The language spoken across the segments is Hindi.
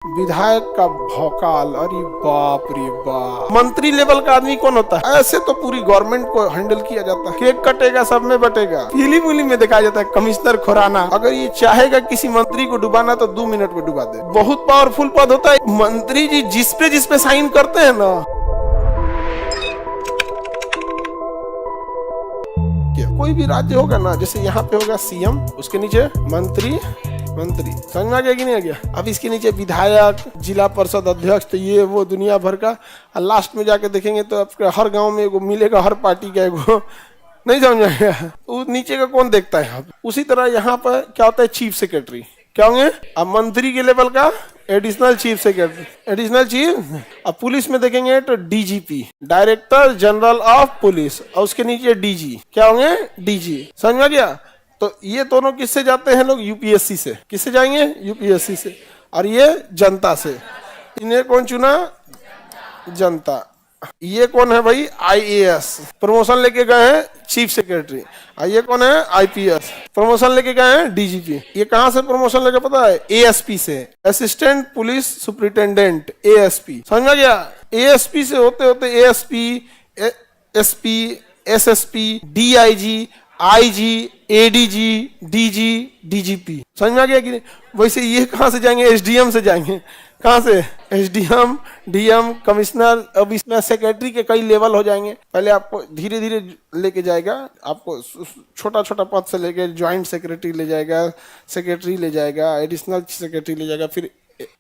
विधायक का भौकाल, अरे बाप रे बाप। मंत्री लेवल का आदमी कौन होता है? ऐसे तो पूरी गवर्नमेंट को हैंडल किया जाता है। केक कटेगा, सब में बटेगा। फिल्म में दिखाया जाता है कमिश्नर खुराना अगर ये चाहेगा किसी मंत्री को डुबाना तो 2 मिनट में डुबा दे। बहुत पावरफुल पद होता है। मंत्री जी जिस पे साइन करते हैं ना, कोई भी राज्य होगा ना, जैसे यहाँ पे होगा सीएम, उसके नीचे मंत्री समझ में आ गया कि नहीं आ गया? अब इसके नीचे विधायक, जिला परिषद अध्यक्ष, तो ये वो दुनिया भर का। लास्ट में जाके देखेंगे तो आपके हर गांव में एगो मिलेगा, हर पार्टी का एगो। नहीं समझ में आया? उस नीचे का कौन देखता है? उसी तरह यहाँ पर क्या होता है, चीफ सेक्रेटरी क्या होंगे? अब मंत्री के लेवल का additional chief secretary, additional chief. अब पुलिस में देखेंगे तो DGP, director general of police, और उसके नीचे डीजी क्या होंगे? डीजी। समझ में आ गया? तो ये दोनों किससे जाते हैं लोग? यूपीएससी से। किससे जाएंगे? यूपीएससी से। और ये जनता से। इन्हें कौन चुना? जनता। ये कौन है भाई? आईएएस, प्रमोशन लेके गए हैं चीफ सेक्रेटरी। और ये कौन है? आईपीएस, प्रमोशन लेके गए हैं डीजीपी। ये कहां से प्रमोशन लेके पता है? एएसपी से, असिस्टेंट पुलिस सुपरिटेंडेंट, एएसपी। समझ में गया? एएसपी से होते होते ASP, SP, SSP, DIG, IG, ADG, DG, DGP. समझ में आ गया कि नहीं? वैसे ये कहां से जाएंगे? एसडीएम से जाएंगे। कहां से? SDM, DM, commissioner. अब इसमें सेक्रेटरी के कई लेवल हो जाएंगे। पहले आपको धीरे धीरे लेके जाएगा, आपको छोटा छोटा पद से लेके ज्वाइंट सेक्रेटरी ले जाएगा, सेक्रेटरी ले जाएगा, एडिशनल सेक्रेटरी ले जाएगा, फिर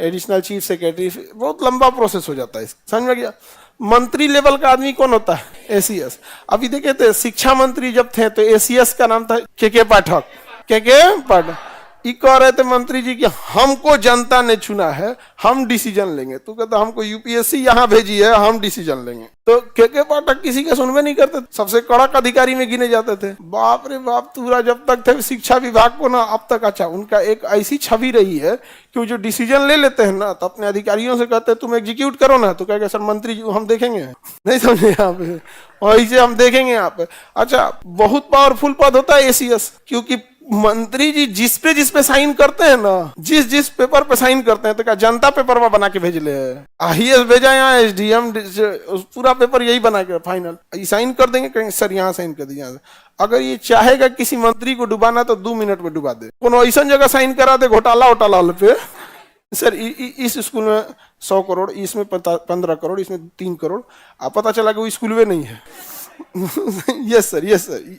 एडिशनल चीफ सेक्रेटरी। बहुत लंबा प्रोसेस हो जाता है। समझ में गया? मंत्री लेवल का आदमी कौन होता है? एसीएस। अभी देखे थे शिक्षा मंत्री जब थे तो एसीएस का नाम था के पाठक। के पाठक ये कह रहे थे मंत्री जी कि हमको जनता ने चुना है, हम डिसीजन लेंगे। तू कहता हमको यूपीएससी यहाँ भेजी है, हम डिसीजन लेंगे। तो के पाठक किसी का सुनवे नहीं करते, सबसे कड़क अधिकारी में गिने जाते थे। बाप रे बाप, पूरा जब तक थे शिक्षा विभाग को ना, अब तक अच्छा उनका एक ऐसी छवि रही है कि वो जो डिसीजन ले लेते हैं ना, तो अपने अधिकारियों से कहते हैं तुम एग्जीक्यूट करो ना, तो कहेगा सर मंत्री जी हम देखेंगे। नहीं समझे? यहाँ पे वैसे हम देखेंगे यहाँ पे। अच्छा, बहुत पावरफुल पद होता है एसीएस, क्योंकि मंत्री जी जिस पे साइन करते हैं ना, जिस पेपर पे साइन करते हैं, तो क्या जनता पेपर में बना के भेज ले? आईएएस भेजा यहाँ, एसडीएम, पूरा पेपर यही बना के फाइनल साइन कर देंगे, कहेंगे सर यहाँ साइन कर दीजिए। अगर ये चाहेगा किसी मंत्री को डुबाना तो 2 मिनट में डुबा दे। कोनो ऐसा जगह साइन करा दे घोटाला पे, सर इस स्कूल में 100 करोड़, इसमें 15 करोड़, इसमें 3 करोड़। आप पता चला कि वो स्कूल में नहीं है। Yes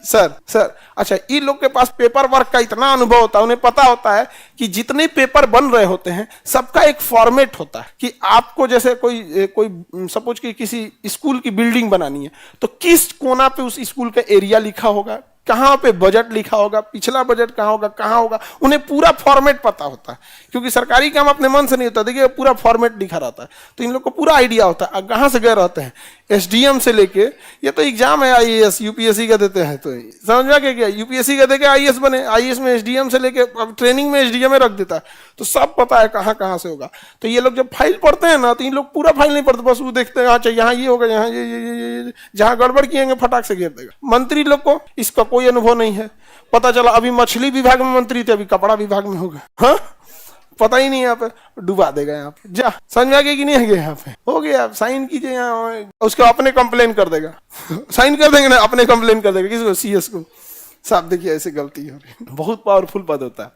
sir. अच्छा, ये लोग के पास पेपर वर्क का इतना अनुभव होता है, उन्हें पता होता है कि जितने पेपर बन रहे होते हैं सबका एक फॉर्मेट होता है कि आपको जैसे कोई सपोज कि किसी स्कूल की बिल्डिंग बनानी है, तो किस कोना पे उस स्कूल का एरिया लिखा होगा, कहाँ पे बजट लिखा होगा, पिछला बजट कहाँ होगा, उन्हें पूरा फॉर्मेट पता होता है। क्योंकि सरकारी काम अपने मन से नहीं होता, देखिए पूरा फॉर्मेट लिखा रहता है, तो इन लोग को पूरा आइडिया होता है कहाँ से गए रहते हैं। एसडीएम से लेके, ये तो एग्जाम है आईएएस यूपीएससी का देते हैं, तो समझ में क्या यूपीएससी का देके आईएएस बने, आईएएस में एसडीएम से लेके अब ट्रेनिंग में एसडीएम में रख देता है, तो सब पता है कहाँ से होगा। तो ये लोग जब फाइल पढ़ते हैं ना, तो इन लोग पूरा फाइल नहीं पढ़ते, बस वो देखते हैं अच्छा यहाँ ये होगा, यहाँ ये जहाँ गड़बड़ किएंगे फटाक से घेर देगा। मंत्री लोग को इसका कोई अनुभव नहीं है। पता चला अभी मछली विभाग में मंत्री थे, अभी कपड़ा विभाग में होगा। हाँ, पता ही नहीं, यहाँ पे डुबा देगा। यहाँ पे जा समझ में आ गया कि नहीं आ गया? यहाँ पे हो गया, साइन कीजिए यहाँ, उसको अपने कंप्लेन कर देगा। साइन कर देंगे ना, अपने कंप्लेन कर देगा। किसको? सीएस को। साहब देखिए ऐसे गलती हो रही। बहुत पावरफुल पद होता है।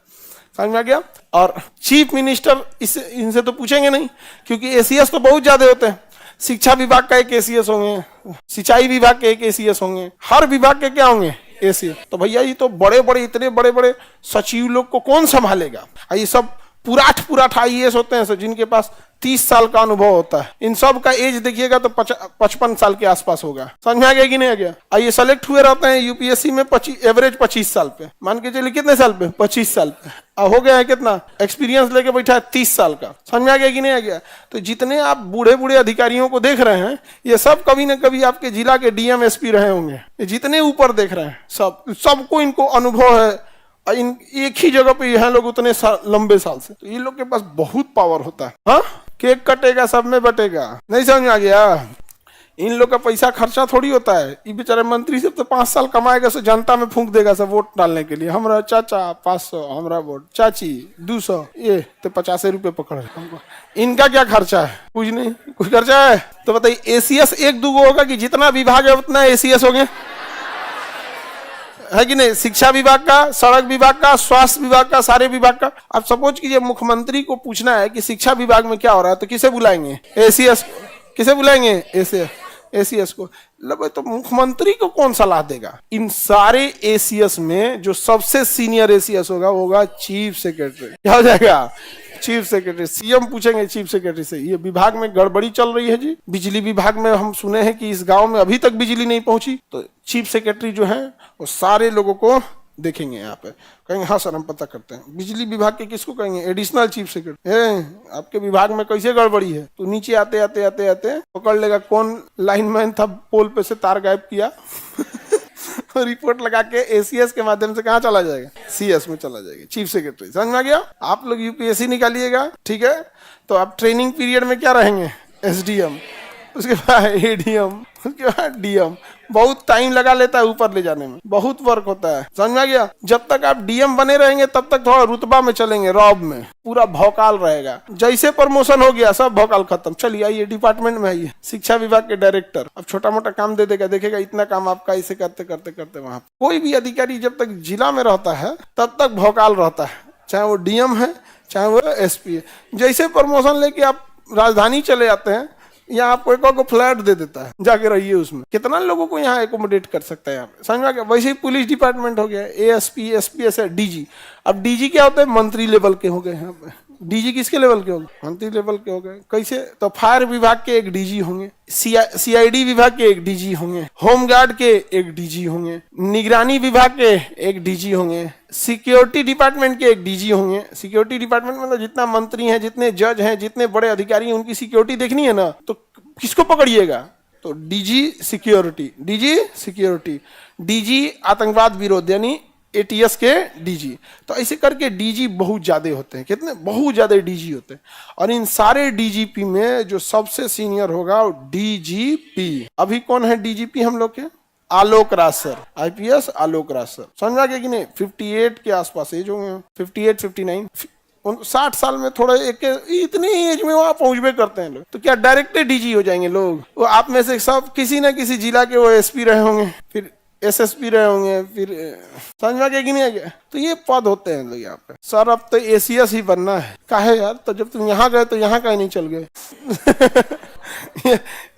समझ में आ गया? और चीफ मिनिस्टर इनसे तो पूछेंगे नहीं, क्योंकि एसीएस तो बहुत ज्यादा होते हैं। शिक्षा विभाग का एक एसीएस होंगे, सिंचाई विभाग के एक एसीएस होंगे, हर विभाग के क्या होंगे? एसीएस। तो भैया ये तो इतने बड़े बड़े सचिव लोग को कौन संभालेगा? ये सब पुराठ आईएएस होते हैं, जिनके पास 30 साल का अनुभव होता है। इन सब का एज देखिएगा तो 55 साल के आसपास होगा। समझ में आ गया कि नहीं आ गया? ये सेलेक्ट हुए रहते हैं यूपीएससी में एवरेज 25 साल पे। मान के चलिए कितने साल पे? 25 साल पे। हो गया है कितना? एक्सपीरियंस लेके बैठा है 30 साल का। समझ में आ गया कि नहीं आ गया? तो जितने आप बूढ़े अधिकारियों को देख रहे हैं, ये सब कभी ना कभी आपके जिला के डीएम एसपी रहे होंगे। जितने ऊपर देख रहे हैं सबको इनको अनुभव है। एक ही जगह पे यहाँ लोग उतने लंबे साल से, तो ये लोग के पास बहुत पावर होता है। हाँ, केक कटेगा, सब में बटेगा। नहीं समझ में आ गया? इन लोग का पैसा खर्चा थोड़ी होता है। ये बेचारे मंत्री सब तो 5 साल कमाएगा, सो जनता में फूंक देगा सब वोट डालने के लिए। हमारा चाचा 500, हमारा वोट, चाची 200, ये तो 50 रुपये पकड़ रहे हमको। इनका क्या खर्चा है? कुछ नहीं, कुछ खर्चा है तो बताइए। एसीएस 1-2 होगा कि जितना विभाग है उतना एसीएस होंगे, है कि नहीं? शिक्षा विभाग का, सड़क विभाग का, स्वास्थ्य विभाग का, सारे विभाग का। अब सपोज कीजिए मुख्यमंत्री को पूछना है कि शिक्षा विभाग में क्या हो रहा है, तो किसे बुलाएंगे? एसीएस। किसे बुलाएंगे? एसीएस को। लब तो मुख्यमंत्री को कौन सलाह देगा? इन सारे एसीएस में जो सबसे सीनियर एसीएस होगा चीफ सेक्रेटरी। क्या हो जाएगा? Chief secretary. सीएम पूछेंगे चीफ सेक्रेटरी से, ये विभाग में गड़बड़ी चल रही है जी, बिजली विभाग में हम सुने हैं कि इस गांव में अभी तक बिजली नहीं पहुंची। तो चीफ सेक्रेटरी जो है वो सारे लोगों को देखेंगे, यहाँ पे कहेंगे हाँ सर हम पता करते हैं। बिजली विभाग के किसको कहेंगे? Additional chief secretary. आपके विभाग में कैसे गड़बड़ी है? तो नीचे आते आते आते आते पकड़ लेगा कौन लाइनमैन था, पोल पे से तार गायब किया रिपोर्ट लगा के एसीएस के माध्यम से कहाँ चला जाएगा? सीएस में चला जाएगा, चीफ सेक्रेटरी। समझ में आ गया? आप लोग यूपीएससी निकालिएगा, ठीक है? तो आप ट्रेनिंग पीरियड में क्या रहेंगे? एसडीएम, उसके बाद एडीएम, उसके बाद डीएम। बहुत टाइम लगा लेता है ऊपर ले जाने में, बहुत वर्क होता है। समझ में आ गया? जब तक आप डीएम बने रहेंगे तब तक थोड़ा रुतबा में चलेंगे, रॉब में पूरा भौकाल रहेगा। जैसे प्रमोशन हो गया सब भौकाल खत्म। चलिए आइए डिपार्टमेंट में आइए, शिक्षा विभाग के डायरेक्टर। अब छोटा मोटा काम दे देगा, देखेगा इतना काम आपका, इसे करते करते करते वहां कोई भी अधिकारी जब तक जिला में रहता है तब तक भौकाल रहता है, चाहे वो डीएम है चाहे वो एसपी है। जैसे प्रमोशन लेके आप राजधानी चले जाते हैं, यहाँ आपको एक को फ्लैट दे देता है, जाके रहिए उसमें। कितना लोगों को यहाँ एकोमोडेट कर सकता है यहाँ पे? समझ में आ गया? वैसे ही पुलिस डिपार्टमेंट हो गया, एएसपी, एसपीएस है, डीजी। अब डीजी क्या होता है? मंत्री लेवल के हो गए यहाँ पे। डीजी किसके लेवल के हो गए? मंत्री लेवल के हो गए। कैसे? तो फायर विभाग के एक डीजी होंगे, सीआईडी विभाग के एक डीजी होंगे, होमगार्ड के एक डीजी होंगे, निगरानी विभाग के एक डीजी होंगे, सिक्योरिटी डिपार्टमेंट के एक डीजी होंगे। सिक्योरिटी डिपार्टमेंट में तो जितना मंत्री हैं, जितने जज हैं, जितने बड़े अधिकारी हैं, उनकी सिक्योरिटी देखनी है ना, तो किसको पकड़िएगा? तो DG security, DG security, DG आतंकवाद विरोध यानी एटीएस के डीजी। तो ऐसे करके डीजी बहुत ज्यादा होते हैं। कितने? बहुत ज्यादा डीजी होते हैं। और इन सारे डीजीपी में जो सबसे सीनियर होगा वो डीजीपी। अभी कौन है डीजीपी हम लोग के? Alok Raj sir, IPS Alok Raj sir. समझ आ गया कि नहीं? 58 के आसपास एज होंगे, 58, 59, 60 साल में थोड़ा एक इतनी एज में वहां पहुंचबे करते हैं लोग। तो क्या डायरेक्ट डीजी हो जाएंगे लोग? वो आप में से सब किसी ना किसी जिला के वो एसपी रहे होंगे, फिर एसएसपी रहे होंगे, फिर समझ में आ गया कि नहीं आ गया? तो ये पद होते हैं लोग यहाँ पे। सर अब तो एसीएस ही बनना है। काहे यार? तो जब तुम यहाँ गए तो यहाँ का ही नहीं चल गए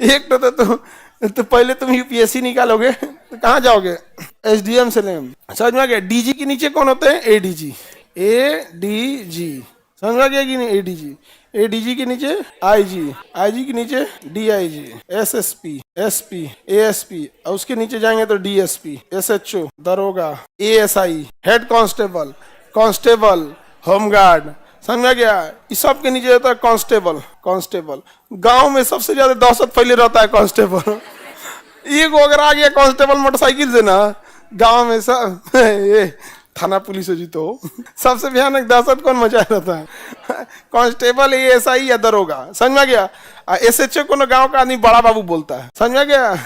एक तो पहले तुम यूपीएससी निकालोगे तो कहाँ जाओगे? एसडीएम से लेंगे। समझ में आ गया? डीजी के नीचे कौन होते हैं? ADG, ADG. समझ में आ गया कि नहीं? एडीजी, एडीजी के नीचे आईजी, आईजी के नीचे डीआईजी, एसएसपी, एसपी, एएसपी, और उसके नीचे जाएंगे तो डीएसपी, एसएचओ, दरोगा, ASI, head constable, constable, home guard. समझ में गया? इस सब के नीचे रहता है कांस्टेबल। कांस्टेबल गांव में सबसे ज्यादा दहशत फैले रहता है कांस्टेबल। एक अगर आ गया कांस्टेबल मोटरसाइकिल से ना, गांव में सब ये थाना पुलिस हो जी तो सबसे भयानक दहशत कौन मचाया रहता है? कांस्टेबल, एएसआई या दरोगा। समझ में गया? एसएचओ को गांव का आदमी बड़ा बाबू बोलता है। समझ में गया?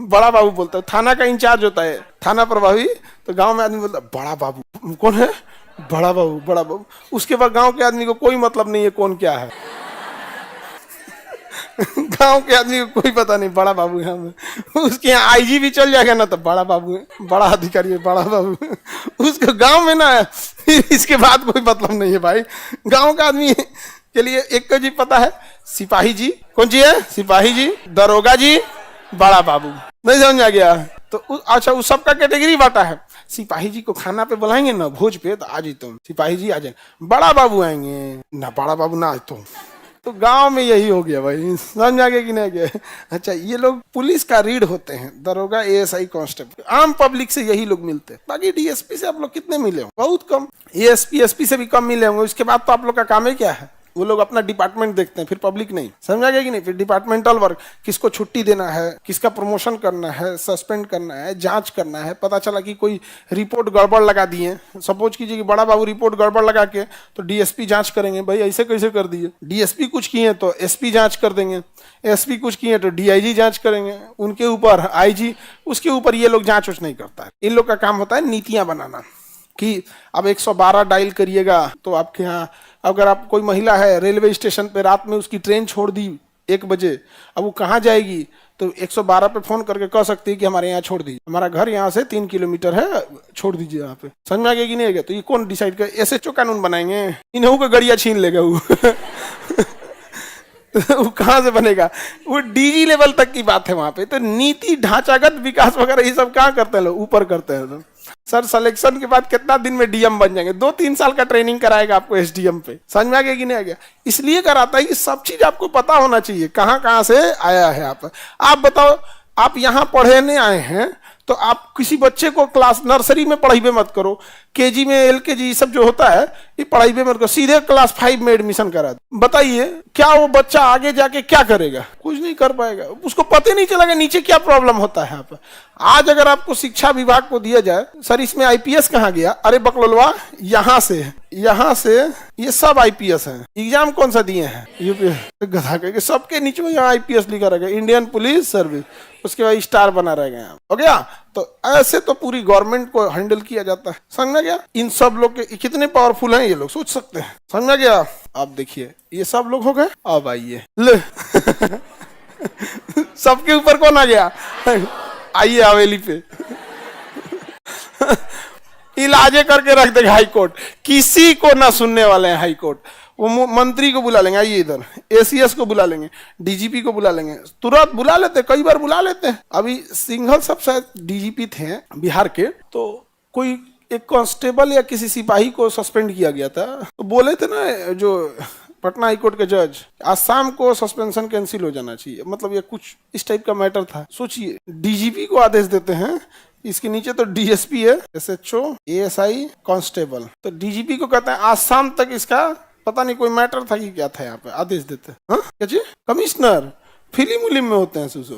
बड़ा बाबू बोलता है। थाना का इंचार्ज होता है, थाना प्रभावी, तो गांव में आदमी बोलता है बड़ा बाबू। कौन है? बड़ा बाबू, बड़ा बाबू। उसके बाद गांव के आदमी को कोई मतलब नहीं है कौन क्या है गांव के आदमी को कोई पता नहीं, बड़ा बाबू है हमें। उसके यहाँ आईजी भी चल जाएगा ना तो बड़ा बाबू है, बड़ा अधिकारी है, बड़ा बाबू है। उसके गांव में ना इसके बाद कोई मतलब नहीं है भाई। गांव का आदमी के लिए एक जी पता है, सिपाही जी। कौन जी है? सिपाही जी, दरोगा जी, बड़ा बाबू। नहीं समझ आ गया? तो अच्छा उस सबका कैटेगरी बांटा है। सिपाही जी को खाना पे बुलाएंगे ना, भोज पे, तो आ जाए तुम, सिपाही जी आ जाए। बड़ा बाबू आएंगे ना, बड़ा बाबू ना तुम। तो गांव में यही हो गया भाई। समझ आ गया कि नहीं गया? अच्छा ये लोग पुलिस का रीढ़ होते हैं, दरोगा, एएसआई, कांस्टेबल। आम पब्लिक से यही लोग मिलते हैं। बाकी डीएसपी से आप लोग कितने मिले हो? बहुत कम। एएसपी, एसपी से भी कम मिले होंगे। उसके बाद तो आप लोग का काम है क्या है? वो लोग अपना डिपार्टमेंट देखते हैं, फिर पब्लिक नहीं। समझा गया कि नहीं? फिर डिपार्टमेंटल वर्क, किसको छुट्टी देना है, किसका प्रमोशन करना है, सस्पेंड करना है, जांच करना है। पता चला कि कोई रिपोर्ट गड़बड़ लगा दिए, सपोज कीजिए कि बड़ा बाबू रिपोर्ट गड़बड़ लगा के, तो डीएसपी जांच करेंगे, भाई ऐसे कैसे कर दिए। डीएसपी कुछ किए तो एसपी जांच कर देंगे, एसपी कुछ किए तो डीआईजी जांच करेंगे, उनके ऊपर आईजी, उसके ऊपर ये लोग जांच नहीं करता है। इन लोग का काम होता है नीतियां बनाना कि अब 112 डायल करिएगा तो आपके यहाँ, अगर आप कोई महिला है रेलवे स्टेशन पे रात में उसकी ट्रेन छोड़ दी 1 बजे, अब वो कहाँ जाएगी, तो 112 पे फोन करके कह सकती है कि हमारे यहाँ छोड़ दीजिए, हमारा घर यहाँ से 3 किलोमीटर है, छोड़ दीजिए यहाँ पे। समझ में आ गया कि नहीं आ गया? तो ये कौन डिसाइड करे? एसएचओ कानून बनाएंगे, इन्हों को गड़िया छीन लेगा वो। वो कहाँ से बनेगा? वो डीजी लेवल तक की बात है वहां पे। तो नीति ढांचागत विकास वगैरह ये सब कहाँ करते हैं लोग? ऊपर करते हैं लोग। सर सिलेक्शन के बाद कितना दिन में डीएम बन जाएंगे? 2-3 साल का ट्रेनिंग कराएगा आपको एसडीएम पे। समझ में आ गया कि नहीं आ गया? इसलिए कराता है कि सब चीज आपको पता होना चाहिए, कहाँ कहाँ से आया है। आप बताओ, आप यहाँ पढ़ने आए हैं तो आप किसी बच्चे को क्लास नर्सरी में पढ़ाई मत करो, केजी में एलकेजी सब जो होता है ये पढ़ाई मत करो, सीधे क्लास 5 में एडमिशन करा दो। बताइए क्या वो बच्चा आगे जाके क्या करेगा? कुछ नहीं कर पाएगा, उसको पता नहीं चलेगा नीचे क्या प्रॉब्लम होता है। आज अगर आपको शिक्षा विभाग को दिया जाए, सर इसमें आईपीएस कहाँ गया? अरे बकलोलवा, यहाँ से ये सब आईपीएस हैं। एग्जाम कौन सा दिए हैं? यूपीएस। गधा के सबके नीचे में यहाँ आईपीएस लिखा रहेगा, इंडियन पुलिस सर्विस, उसके बाद स्टार बना रहेगा। हो गया? तो ऐसे तो पूरी गवर्नमेंट को हैंडल किया जाता है। समझ में गया? इन सब लोग के कितने पावरफुल हैं ये लोग, सोच सकते हैं। समझ में गया? आप देखिए ये सब लोग हो गए। अब आइए ले सबके ऊपर कौन आ गया? आइए हवेली पे। इलाजे करके रख देगा हाई कोर्ट, किसी को ना सुनने वाले हैं हाई कोर्ट। वो मंत्री को बुला लेंगे, आइए इधर, एसीएस को बुला लेंगे, डीजीपी को बुला लेंगे, तुरंत बुला लेते, कई बार बुला लेते हैं। अभी सिंघल सब शायद डीजीपी थे बिहार के, तो कोई एक कांस्टेबल या किसी सिपाही को सस्पेंड किया गया था, तो बोले थे ना जो पटना हाईकोर्ट के जज, आज शाम को सस्पेंशन कैंसिल हो जाना चाहिए, मतलब ये कुछ इस टाइप का मैटर था। सोचिए डीजीपी को आदेश देते हैं, इसके नीचे तो डीएसपी है, एसएचओ, एएसआई, कांस्टेबल, तो डीजीपी को कहते हैं आज शाम तक इसका पता नहीं कोई मैटर था कि क्या था, यहाँ पे आदेश देते हैं। क्या जी? कमिश्नर फिल्म उलिम में होते हैं सुसु।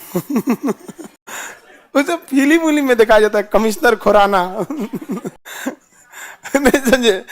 उसे फिल्म उलिम में दिखाया जाता है कमिश्नर खुराना। नहीं समझे?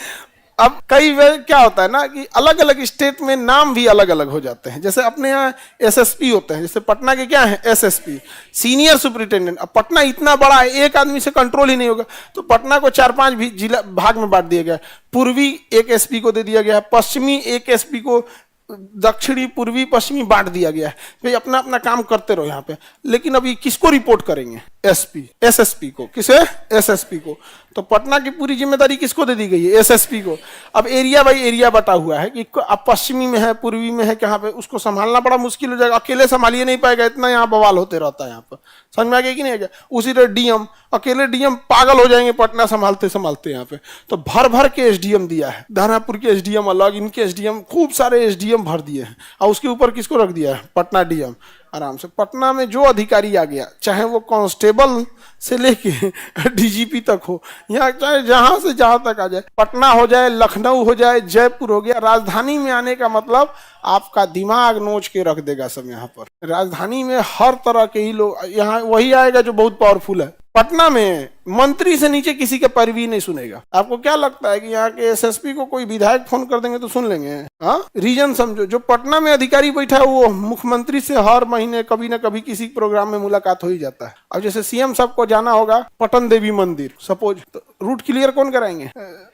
अब कई बार क्या होता है ना कि अलग अलग स्टेट में नाम भी अलग अलग हो जाते हैं। जैसे अपने यहाँ एसएसपी होते हैं, जैसे पटना के क्या है? SSP, senior superintendent. अब पटना इतना बड़ा है, एक आदमी से कंट्रोल ही नहीं होगा, तो पटना को 4-5 भी जिला भाग में बांट दिया गया। पूर्वी एक एसपी को दे दिया गया है, पश्चिमी एक एसपी को, दक्षिणी पूर्वी पश्चिमी बांट दिया गया है। भाई अपना अपना काम करते रहो यहाँ पे। लेकिन अभी किसको रिपोर्ट करेंगे? एसपी, एसएसपी को। किसे? एसएसपी को। तो पटना की पूरी जिम्मेदारी किसको दे दी गई है? एसएसपी को। अब एरिया बाई एरिया बटा हुआ है कि अब पश्चिमी में है, पूर्वी में है, कहाँ पे, उसको संभालना बड़ा मुश्किल हो जाएगा, अकेले संभालिए नहीं पाएगा, इतना यहाँ बवाल होते रहता है यहाँ पर। समझ में आ गया कि नहीं आ गया? उसी तरह डीएम, अकेले डीएम पागल हो जाएंगे पटना संभालते संभालते यहाँ पे। तो भर भर के एसडीएम दिया है, दानापुर के एसडीएम अलग, इनके एसडीएम, खूब सारे एसडीएम भर दिए हैं, और उसके ऊपर किसको रख दिया है? पटना डीएम। आराम से पटना में जो अधिकारी आ गया, चाहे वो कांस्टेबल से लेके डीजीपी तक हो, यहाँ चाहे जहां से जहां तक आ जाए, पटना हो जाए, लखनऊ हो जाए, जयपुर हो गया, राजधानी में आने का मतलब आपका दिमाग नोच के रख देगा सब। यहाँ पर राजधानी में हर तरह के ही लोग, यहाँ वही आएगा जो बहुत पावरफुल है। पटना में मंत्री से नीचे किसी के पैरवी नहीं सुनेगा। आपको क्या लगता है कि यहाँ के एसएसपी को कोई विधायक फोन कर देंगे तो सुन लेंगे? हाँ, रीजन समझो, जो पटना में अधिकारी बैठा है वो मुख्यमंत्री से हर महीने कभी ना कभी किसी प्रोग्राम में मुलाकात हो ही जाता है। अब जैसे सीएम साहब को जाना होगा पटन देवी मंदिर सपोज, तो रूट क्लियर कौन कराएंगे?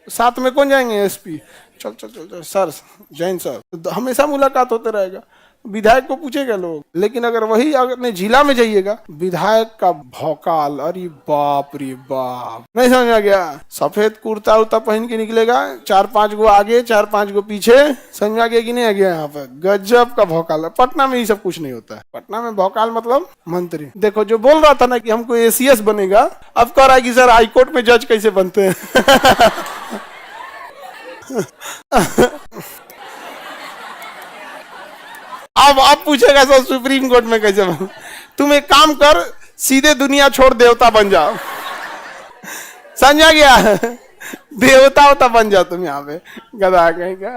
साथ में कौन जाएंगे? एसपी। चल चल चल चल सर, जैन सर, तो हमेशा मुलाकात होते रहेगा। विधायक को पूछेगा लोग। लेकिन अगर वही अपने जिला में जाइएगा, विधायक का भौकाल, अरे बाप रे बाप, नहीं समझ आ गया? सफेद कुर्ता उर्ता पहन के निकलेगा, 4-5 गो आगे 4-5 गो पीछे। समझ आ गया कि नहीं आ गया? यहाँ पे गजब का भौकाल है। पटना में ये सब कुछ नहीं होता है। पटना में भौकाल मतलब मंत्री। देखो जो बोल रहा था ना कि हमको एसीएस बनेगा, अब कह रहा है कि सर हाईकोर्ट में जज कैसे बनते हैं। अब आप पूछेगा सर सुप्रीम कोर्ट में कैसे बन? तुम एक काम कर, सीधे दुनिया छोड़ देवता बन जाओ। समझा गया? देवता होता बन जाओ तुम यहाँ पे, गधा कहेगा।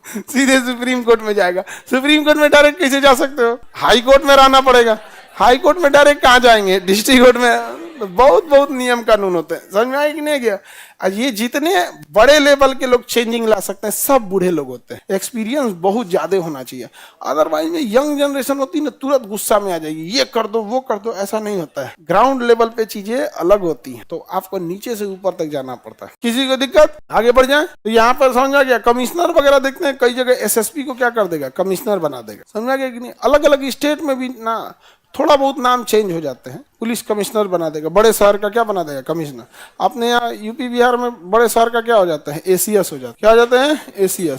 सीधे सुप्रीम कोर्ट में जाएगा। सुप्रीम कोर्ट में डायरेक्ट कैसे जा सकते हो? हाई कोर्ट में रहना पड़ेगा। हाई कोर्ट में डायरेक्ट कहाँ जाएंगे? डिस्ट्रिक्ट कोर्ट में। बहुत बहुत नियम कानून होते हैं, समझ में आया कि नहीं गया? आज ये जितने बड़े लेवल के लोग चेंजिंग ला सकते हैं सब बूढ़े लोग होते हैं। एक्सपीरियंस बहुत ज्यादा होना चाहिए, अदरवाइज में यंग जनरेशन होती है ना, तुरंत गुस्सा में आ जाएगी, ये कर दो वो कर दो। ऐसा नहीं होता है, ग्राउंड लेवल पे चीजें अलग होती हैं, तो आपको नीचे से ऊपर तक जाना पड़ता है। किसी को दिक्कत, आगे बढ़ जाए। तो यहाँ पर समझा गया, कमिश्नर वगैरह देखते हैं कई जगह एसएसपी को क्या कर देगा, कमिश्नर बना देगा। समझा गया कि नहीं? अलग अलग स्टेट में भी ना थोड़ा बहुत नाम चेंज हो जाते हैं। पुलिस कमिश्नर बना देगा, बड़े शहर का क्या बना देगा, कमिश्नर। अपने यहाँ यूपी बिहार में बड़े शहर का क्या हो जाता है, एसीएस हो जाता है। क्या हो जाते हैं, एसीएस।